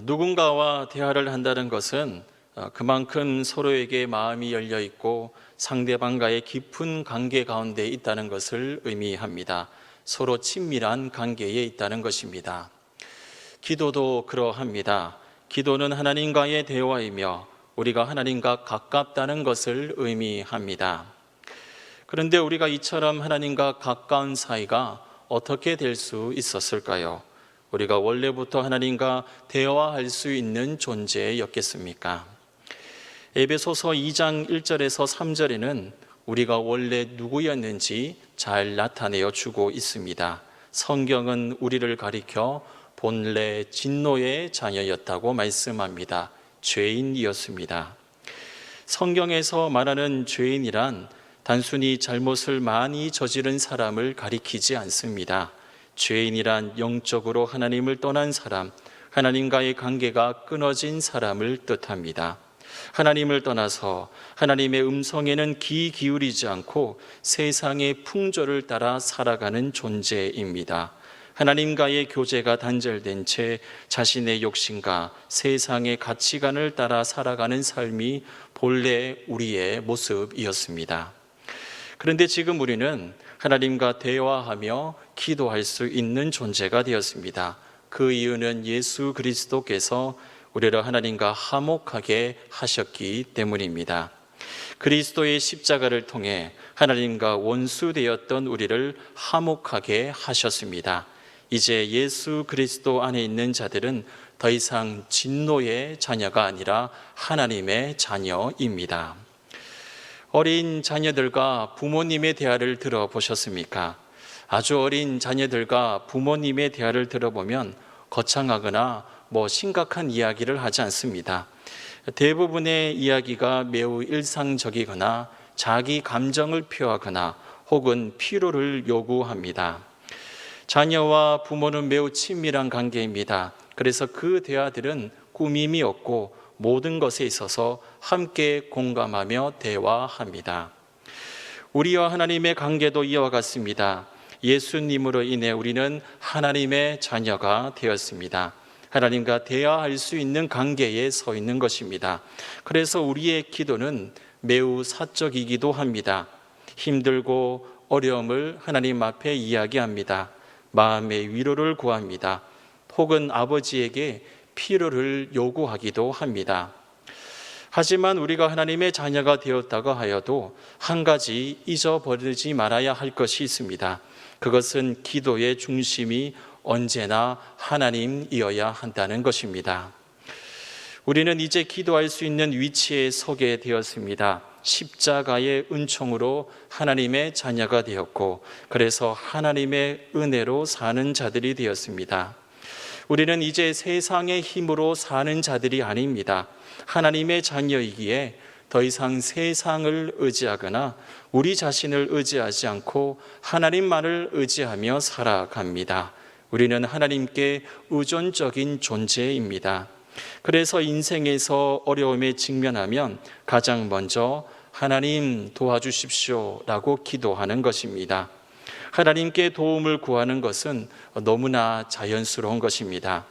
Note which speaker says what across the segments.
Speaker 1: 누군가와 대화를 한다는 것은 그만큼 서로에게 마음이 열려 있고 상대방과의 깊은 관계 가운데 있다는 것을 의미합니다. 서로 친밀한 관계에 있다는 것입니다. 기도도 그러합니다. 기도는 하나님과의 대화이며 우리가 하나님과 가깝다는 것을 의미합니다. 그런데 우리가 이처럼 하나님과 가까운 사이가 어떻게 될 수 있었을까요? 우리가 원래부터 하나님과 대화할 수 있는 존재였겠습니까? 에베소서 2장 1절에서 3절에는 우리가 원래 누구였는지 잘 나타내어 주고 있습니다. 성경은 우리를 가리켜 본래 진노의 자녀였다고 말씀합니다. 죄인이었습니다. 성경에서 말하는 죄인이란 단순히 잘못을 많이 저지른 사람을 가리키지 않습니다. 죄인이란 영적으로 하나님을 떠난 사람, 하나님과의 관계가 끊어진 사람을 뜻합니다. 하나님을 떠나서 하나님의 음성에는 귀 기울이지 않고 세상의 풍조를 따라 살아가는 존재입니다. 하나님과의 교제가 단절된 채 자신의 욕심과 세상의 가치관을 따라 살아가는 삶이 본래 우리의 모습이었습니다. 그런데 지금 우리는 하나님과 대화하며 기도할 수 있는 존재가 되었습니다. 그 이유는 예수 그리스도께서 우리를 하나님과 화목하게 하셨기 때문입니다. 그리스도의 십자가를 통해 하나님과 원수되었던 우리를 화목하게 하셨습니다. 이제 예수 그리스도 안에 있는 자들은 더 이상 진노의 자녀가 아니라 하나님의 자녀입니다. 어린 자녀들과 부모님의 대화를 들어보셨습니까? 아주 어린 자녀들과 부모님의 대화를 들어보면 거창하거나 심각한 이야기를 하지 않습니다. 대부분의 이야기가 매우 일상적이거나 자기 감정을 표하거나 혹은 필요를 요구합니다. 자녀와 부모는 매우 친밀한 관계입니다. 그래서 그 대화들은 꾸밈이 없고 모든 것에 있어서 함께 공감하며 대화합니다. 우리와 하나님의 관계도 이와 같습니다. 예수님으로 인해 우리는 하나님의 자녀가 되었습니다. 하나님과 대화할 수 있는 관계에 서 있는 것입니다. 그래서 우리의 기도는 매우 사적이기도 합니다. 힘들고 어려움을 하나님 앞에 이야기합니다. 마음의 위로를 구합니다. 혹은 아버지에게 필요를 요구하기도 합니다. 하지만 우리가 하나님의 자녀가 되었다고 하여도 한 가지 잊어버리지 말아야 할 것이 있습니다. 그것은 기도의 중심이 언제나 하나님이어야 한다는 것입니다. 우리는 이제 기도할 수 있는 위치에 서게 되었습니다. 십자가의 은총으로 하나님의 자녀가 되었고, 그래서 하나님의 은혜로 사는 자들이 되었습니다. 우리는 이제 세상의 힘으로 사는 자들이 아닙니다. 하나님의 자녀이기에 더 이상 세상을 의지하거나 우리 자신을 의지하지 않고 하나님만을 의지하며 살아갑니다. 우리는 하나님께 의존적인 존재입니다. 그래서 인생에서 어려움에 직면하면 가장 먼저 하나님 도와주십시오 라고 기도하는 것입니다. 하나님께 도움을 구하는 것은 너무나 자연스러운 것입니다.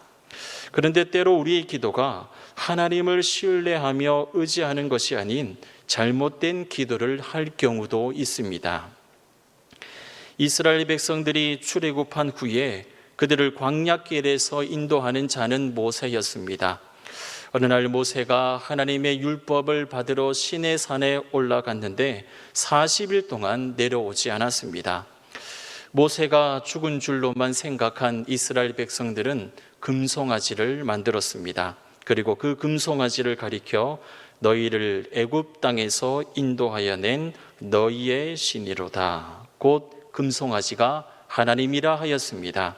Speaker 1: 그런데 때로 우리의 기도가 하나님을 신뢰하며 의지하는 것이 아닌 잘못된 기도를 할 경우도 있습니다. 이스라엘 백성들이 출애굽한 후에 그들을 광야길에서 인도하는 자는 모세였습니다. 어느 날 모세가 하나님의 율법을 받으러 시내산에 올라갔는데 40일 동안 내려오지 않았습니다. 모세가 죽은 줄로만 생각한 이스라엘 백성들은 금송아지를 만들었습니다. 그리고 그 금송아지를 가리켜 너희를 애굽 땅에서 인도하여 낸 너희의 신이로다. 곧 금송아지가 하나님이라 하였습니다.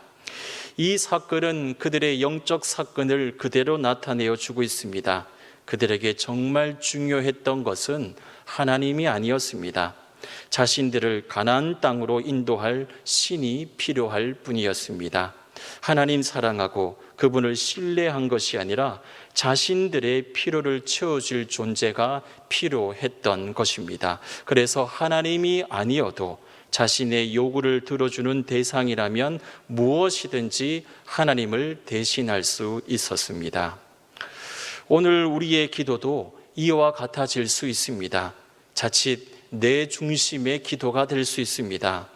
Speaker 1: 이 사건은 그들의 영적 사건을 그대로 나타내어 주고 있습니다. 그들에게 정말 중요했던 것은 하나님이 아니었습니다. 자신들을 가나안 땅으로 인도할 신이 필요할 뿐이었습니다. 하나님 사랑하고 그분을 신뢰한 것이 아니라 자신들의 필요를 채워줄 존재가 필요했던 것입니다. 그래서 하나님이 아니어도 자신의 요구를 들어주는 대상이라면 무엇이든지 하나님을 대신할 수 있었습니다. 오늘 우리의 기도도 이와 같아질 수 있습니다. 자칫 내 중심의 기도가 될 수 있습니다.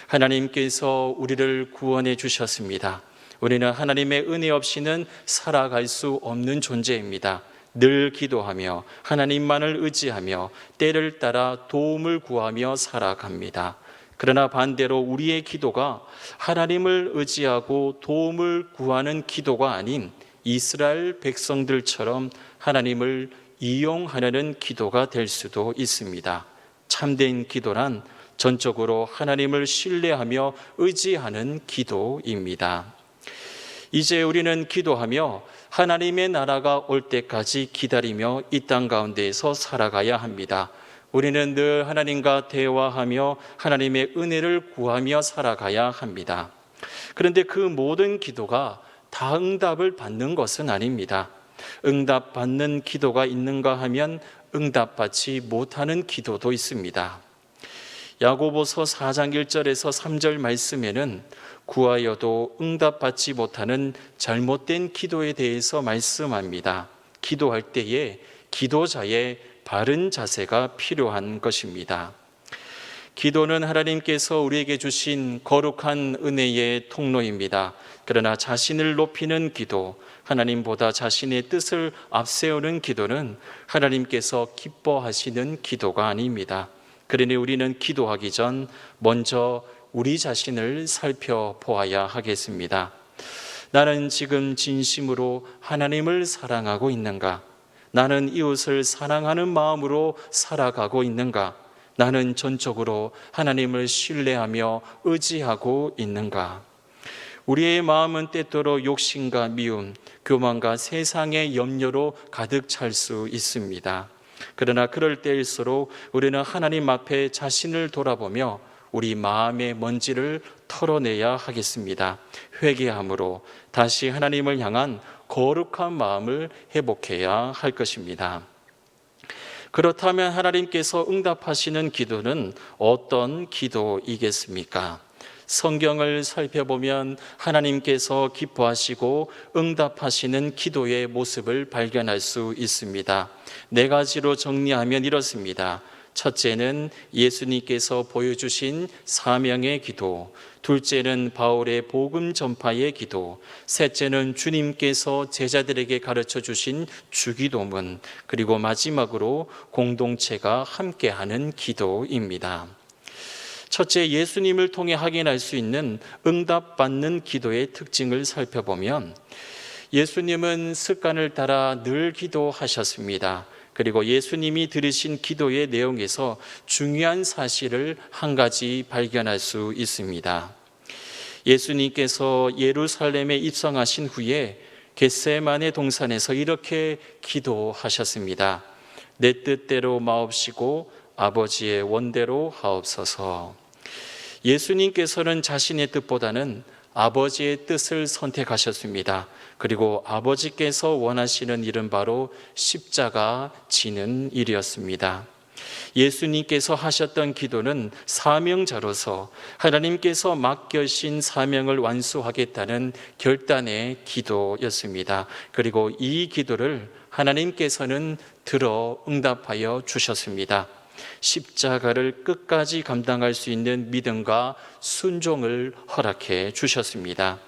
Speaker 1: 하나님께서 우리를 구원해 주셨습니다. 우리는 하나님의 은혜 없이는 살아갈 수 없는 존재입니다. 늘 기도하며 하나님만을 의지하며 때를 따라 도움을 구하며 살아갑니다. 그러나 반대로 우리의 기도가 하나님을 의지하고 도움을 구하는 기도가 아닌 이스라엘 백성들처럼 하나님을 이용하려는 기도가 될 수도 있습니다. 참된 기도란 전적으로 하나님을 신뢰하며 의지하는 기도입니다. 이제 우리는 기도하며 하나님의 나라가 올 때까지 기다리며 이 땅 가운데에서 살아가야 합니다. 우리는 늘 하나님과 대화하며 하나님의 은혜를 구하며 살아가야 합니다. 그런데 그 모든 기도가 다 응답을 받는 것은 아닙니다. 응답받는 기도가 있는가 하면 응답받지 못하는 기도도 있습니다. 야고보서 4장 1절에서 3절 말씀에는 구하여도 응답받지 못하는 잘못된 기도에 대해서 말씀합니다. 기도할 때에 기도자의 바른 자세가 필요한 것입니다. 기도는 하나님께서 우리에게 주신 거룩한 은혜의 통로입니다. 그러나 자신을 높이는 기도, 하나님보다 자신의 뜻을 앞세우는 기도는 하나님께서 기뻐하시는 기도가 아닙니다. 그러니 우리는 기도하기 전 먼저 우리 자신을 살펴보아야 하겠습니다. 나는 지금 진심으로 하나님을 사랑하고 있는가? 나는 이웃을 사랑하는 마음으로 살아가고 있는가? 나는 전적으로 하나님을 신뢰하며 의지하고 있는가? 우리의 마음은 때때로 욕심과 미움, 교만과 세상의 염려로 가득 찰 수 있습니다. 그러나 그럴 때일수록 우리는 하나님 앞에 자신을 돌아보며 우리 마음의 먼지를 털어내야 하겠습니다. 회개함으로 다시 하나님을 향한 거룩한 마음을 회복해야 할 것입니다. 그렇다면 하나님께서 응답하시는 기도는 어떤 기도이겠습니까? 성경을 살펴보면 하나님께서 기뻐하시고 응답하시는 기도의 모습을 발견할 수 있습니다. 4가지로 정리하면 이렇습니다. 첫째는 예수님께서 보여주신 사명의 기도, 둘째는 바울의 복음 전파의 기도, 셋째는 주님께서 제자들에게 가르쳐 주신 주기도문, 그리고 마지막으로 공동체가 함께하는 기도입니다. 첫째, 예수님을 통해 확인할 수 있는 응답받는 기도의 특징을 살펴보면 예수님은 습관을 따라 늘 기도하셨습니다. 그리고 예수님이 들으신 기도의 내용에서 중요한 사실을 한 가지 발견할 수 있습니다. 예수님께서 예루살렘에 입성하신 후에 겟세마네 동산에서 이렇게 기도하셨습니다. 내 뜻대로 마옵시고 아버지의 원대로 하옵소서. 예수님께서는 자신의 뜻보다는 아버지의 뜻을 선택하셨습니다. 그리고 아버지께서 원하시는 일은 바로 십자가 지는 일이었습니다. 예수님께서 하셨던 기도는 사명자로서 하나님께서 맡겨신 사명을 완수하겠다는 결단의 기도였습니다. 그리고 이 기도를 하나님께서는 들어 응답하여 주셨습니다. 십자가를 끝까지 감당할 수 있는 믿음과 순종을 허락해 주셨습니다.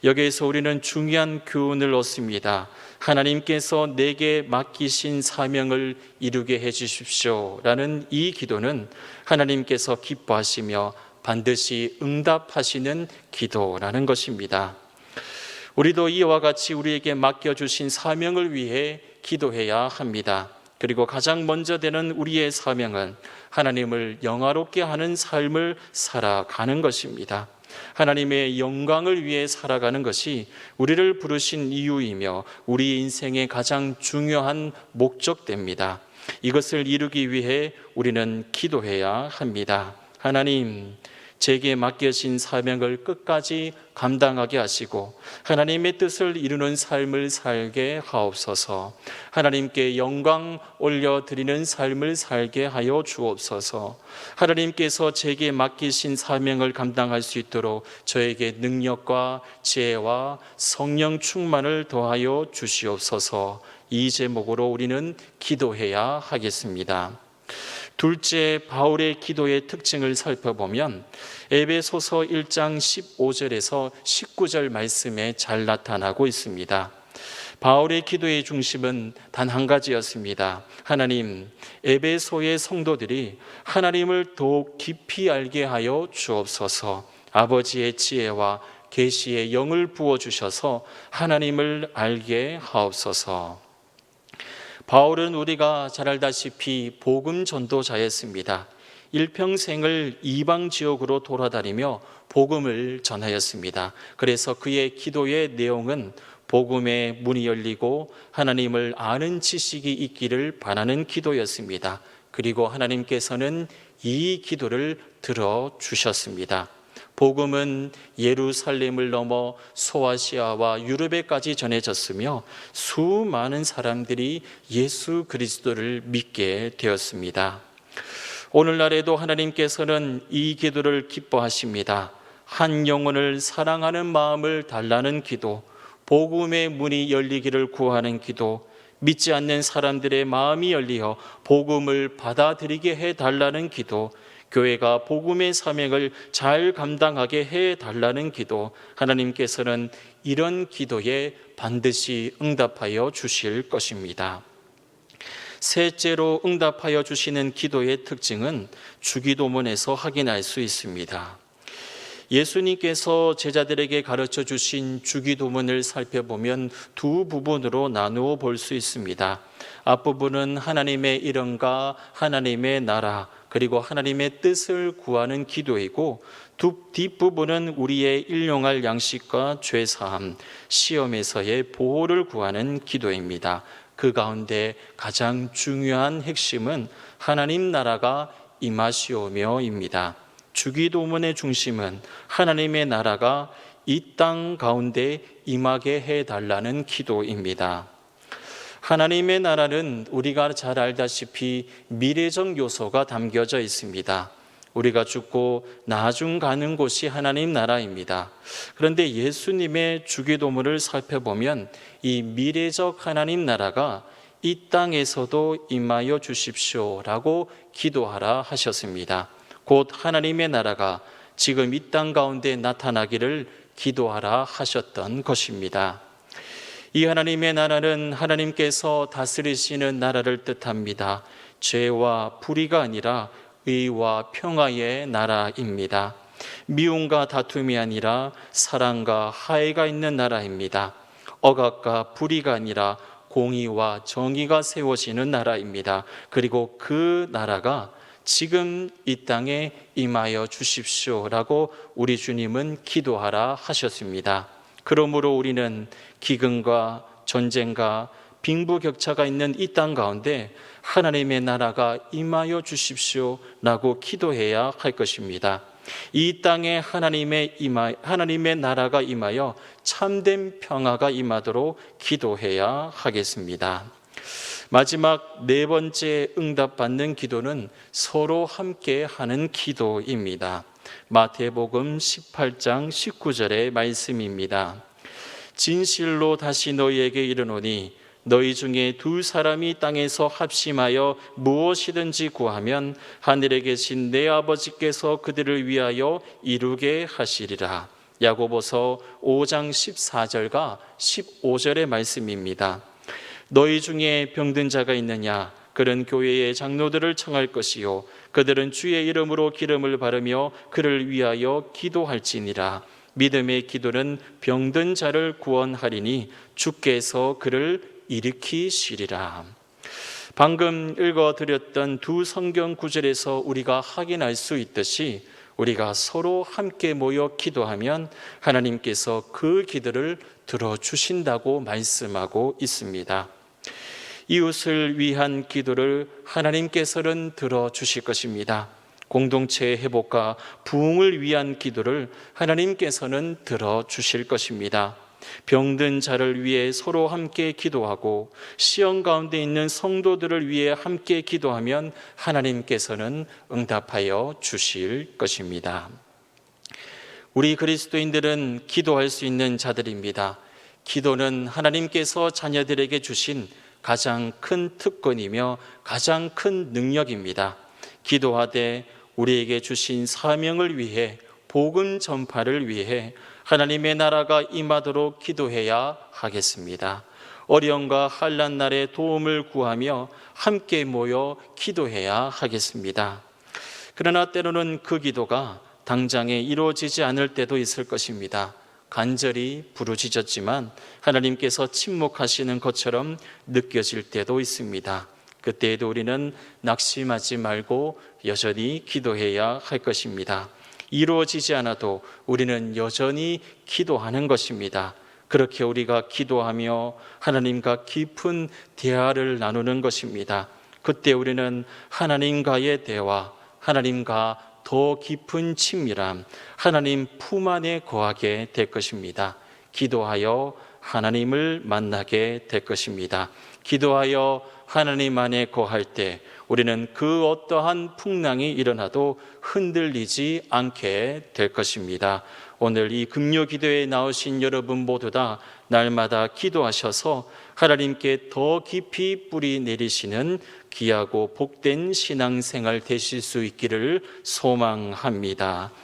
Speaker 1: 여기에서 우리는 중요한 교훈을 얻습니다. 하나님께서 내게 맡기신 사명을 이루게 해 주십시오 라는 이 기도는 하나님께서 기뻐하시며 반드시 응답하시는 기도라는 것입니다. 우리도 이와 같이 우리에게 맡겨주신 사명을 위해 기도해야 합니다. 그리고 가장 먼저 되는 우리의 사명은 하나님을 영화롭게 하는 삶을 살아가는 것입니다. 하나님의 영광을 위해 살아가는 것이 우리를 부르신 이유이며 우리 인생의 가장 중요한 목적대입니다. 이것을 이루기 위해 우리는 기도해야 합니다. 하나님, 제게 맡겨진 사명을 끝까지 감당하게 하시고 하나님의 뜻을 이루는 삶을 살게 하옵소서. 하나님께 영광 올려드리는 삶을 살게 하여 주옵소서. 하나님께서 제게 맡기신 사명을 감당할 수 있도록 저에게 능력과 지혜와 성령 충만을 더하여 주시옵소서. 이 제목으로 우리는 기도해야 하겠습니다. 둘째, 바울의 기도의 특징을 살펴보면 에베소서 1장 15절에서 19절 말씀에 잘 나타나고 있습니다. 바울의 기도의 중심은 단 한 가지였습니다. 하나님, 에베소의 성도들이 하나님을 더욱 깊이 알게 하여 주옵소서. 아버지의 지혜와 계시의 영을 부어주셔서 하나님을 알게 하옵소서. 바울은 우리가 잘 알다시피 복음 전도자였습니다. 일평생을 이방 지역으로 돌아다니며 복음을 전하였습니다. 그래서 그의 기도의 내용은 복음의 문이 열리고 하나님을 아는 지식이 있기를 바라는 기도였습니다. 그리고 하나님께서는 이 기도를 들어주셨습니다. 복음은 예루살렘을 넘어 소아시아와 유럽에까지 전해졌으며 수많은 사람들이 예수 그리스도를 믿게 되었습니다. 오늘날에도 하나님께서는 이 기도를 기뻐하십니다. 한 영혼을 사랑하는 마음을 달라는 기도, 복음의 문이 열리기를 구하는 기도, 믿지 않는 사람들의 마음이 열리어 복음을 받아들이게 해달라는 기도, 교회가 복음의 사명을 잘 감당하게 해달라는 기도, 하나님께서는 이런 기도에 반드시 응답하여 주실 것입니다. 셋째로 응답하여 주시는 기도의 특징은 주기도문에서 확인할 수 있습니다. 예수님께서 제자들에게 가르쳐 주신 주기도문을 살펴보면 두 부분으로 나누어 볼 수 있습니다. 앞부분은 하나님의 이름과 하나님의 나라, 그리고 하나님의 뜻을 구하는 기도이고, 뒷부분은 우리의 일용할 양식과 죄사함, 시험에서의 보호를 구하는 기도입니다. 그 가운데 가장 중요한 핵심은 하나님 나라가 임하시오며입니다. 주기도문의 중심은 하나님의 나라가 이 땅 가운데 임하게 해달라는 기도입니다. 하나님의 나라는 우리가 잘 알다시피 미래적 요소가 담겨져 있습니다. 우리가 죽고 나중 가는 곳이 하나님 나라입니다. 그런데 예수님의 주기도문을 살펴보면 이 미래적 하나님 나라가 이 땅에서도 임하여 주십시오라고 기도하라 하셨습니다. 곧 하나님의 나라가 지금 이 땅 가운데 나타나기를 기도하라 하셨던 것입니다. 이 하나님의 나라는 하나님께서 다스리시는 나라를 뜻합니다. 죄와 불의가 아니라 의와 평화의 나라입니다. 미움과 다툼이 아니라 사랑과 화해가 있는 나라입니다. 억압과 불의가 아니라 공의와 정의가 세워지는 나라입니다. 그리고 그 나라가 지금 이 땅에 임하여 주십시오라고 우리 주님은 기도하라 하셨습니다. 그러므로 우리는 기근과 전쟁과 빈부격차가 있는 이 땅 가운데 하나님의 나라가 임하여 주십시오라고 기도해야 할 것입니다. 이 땅에 하나님의 나라가 임하여 참된 평화가 임하도록 기도해야 하겠습니다. 마지막 네 번째 응답받는 기도는 서로 함께 하는 기도입니다. 마태복음 18장 19절의 말씀입니다. 진실로 다시 너희에게 이르노니 너희 중에 두 사람이 땅에서 합심하여 무엇이든지 구하면 하늘에 계신 내 아버지께서 그들을 위하여 이루게 하시리라. 야고보서 5장 14절과 15절의 말씀입니다. 너희 중에 병든 자가 있느냐? 그는 교회의 장로들을 청할 것이요 그들은 주의 이름으로 기름을 바르며 그를 위하여 기도할지니라. 믿음의 기도는 병든 자를 구원하리니 주께서 그를 일으키시리라. 방금 읽어드렸던 두 성경 구절에서 우리가 확인할 수 있듯이 우리가 서로 함께 모여 기도하면 하나님께서 그 기도를 들어주신다고 말씀하고 있습니다. 이웃을 위한 기도를 하나님께서는 들어주실 것입니다. 공동체의 회복과 부흥을 위한 기도를 하나님께서는 들어주실 것입니다. 병든 자를 위해 서로 함께 기도하고 시험 가운데 있는 성도들을 위해 함께 기도하면 하나님께서는 응답하여 주실 것입니다. 우리 그리스도인들은 기도할 수 있는 자들입니다. 기도는 하나님께서 자녀들에게 주신 가장 큰 특권이며 가장 큰 능력입니다. 기도하되 우리에게 주신 사명을 위해, 복음 전파를 위해 하나님의 나라가 임하도록 기도해야 하겠습니다. 어려움과 환난 날에 도움을 구하며 함께 모여 기도해야 하겠습니다. 그러나 때로는 그 기도가 당장에 이루어지지 않을 때도 있을 것입니다. 간절히 부르짖었지만 하나님께서 침묵하시는 것처럼 느껴질 때도 있습니다. 그때에도 우리는 낙심하지 말고 여전히 기도해야 할 것입니다. 이루어지지 않아도 우리는 여전히 기도하는 것입니다. 그렇게 우리가 기도하며 하나님과 깊은 대화를 나누는 것입니다. 그때 우리는 하나님과의 대화, 하나님과 더 깊은 친밀함, 하나님 품 안에 거하게 될 것입니다. 기도하여 하나님을 만나게 될 것입니다. 기도하여 하나님 안에 거할 때 우리는 그 어떠한 풍랑이 일어나도 흔들리지 않게 될 것입니다. 오늘 이 금요 기도에 나오신 여러분 모두 다 날마다 기도하셔서 하나님께 더 깊이 뿌리 내리시는 귀하고 복된 신앙생활 되실 수 있기를 소망합니다.